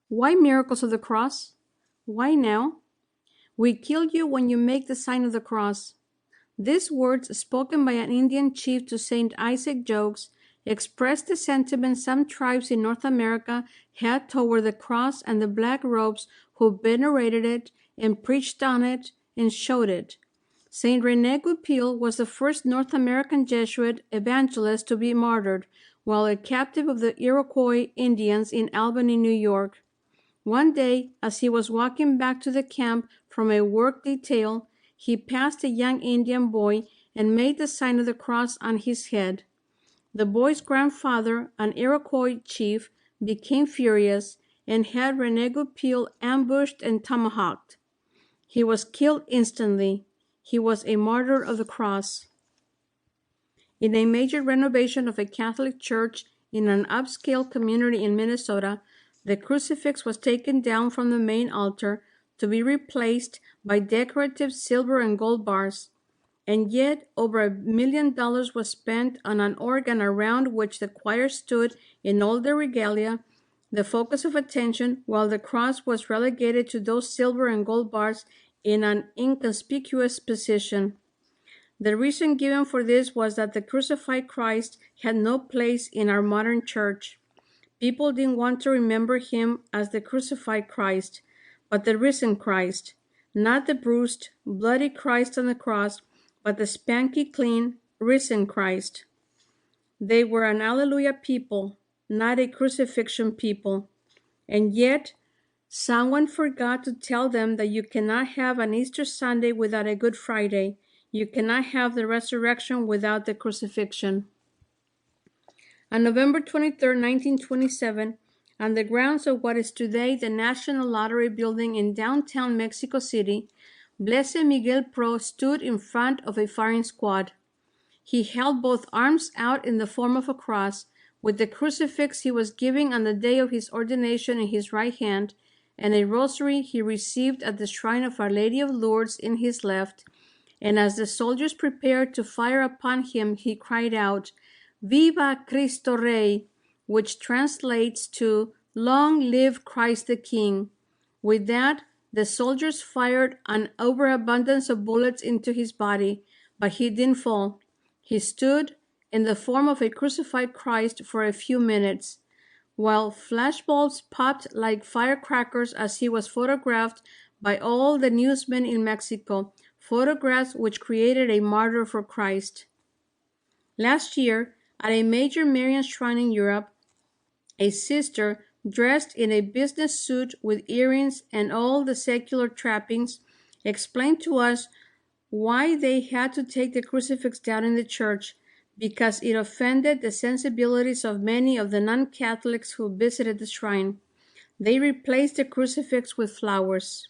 Why miracles of the cross? Why now? We kill you when you make the sign of the cross. These words, spoken by an Indian chief to Saint Isaac Jogues, expressed the sentiment some tribes in North America had toward the cross and the black robes who venerated it and preached on it and showed it. Saint René Goupil was the first North American Jesuit evangelist to be martyred while a captive of the Iroquois Indians in Albany, New York. One day, as he was walking back to the camp from a work detail, he passed a young Indian boy and made the sign of the cross on his head. The boy's grandfather, an Iroquois chief, became furious and had René Goupil ambushed and tomahawked. He was killed instantly. He was a martyr of the cross. In a major renovation of a Catholic church in an upscale community in Minnesota, the crucifix was taken down from the main altar to be replaced by decorative silver and gold bars. And yet, over $1 million was spent on an organ around which the choir stood in all their regalia, the focus of attention, while the cross was relegated to those silver and gold bars in an inconspicuous position. The reason given for this was that the crucified Christ had no place in our modern church. People didn't want to remember him as the crucified Christ, but the risen Christ, not the bruised, bloody Christ on the cross, but the spanky clean, risen Christ. They were an Alleluia people, not a crucifixion people. And yet, someone forgot to tell them that you cannot have an Easter Sunday without a Good Friday. You cannot have the resurrection without the crucifixion. On November 23, 1927, on the grounds of what is today the National Lottery Building in downtown Mexico City, Blessed Miguel Pro stood in front of a firing squad. He held both arms out in the form of a cross, with the crucifix he was giving on the day of his ordination in his right hand, and a rosary he received at the shrine of Our Lady of Lourdes in his left. And as the soldiers prepared to fire upon him, he cried out, "Viva Cristo Rey," which translates to "Long live Christ the King." With that, the soldiers fired an overabundance of bullets into his body, but he didn't fall. He stood in the form of a crucified Christ for a few minutes, while flashbulbs popped like firecrackers as he was photographed by all the newsmen in Mexico, photographs which created a martyr for Christ. Last year, at a major Marian shrine in Europe, a sister dressed in a business suit with earrings and all the secular trappings explained to us why they had to take the crucifix down in the church, because it offended the sensibilities of many of the non-Catholics who visited the shrine. They replaced the crucifix with flowers.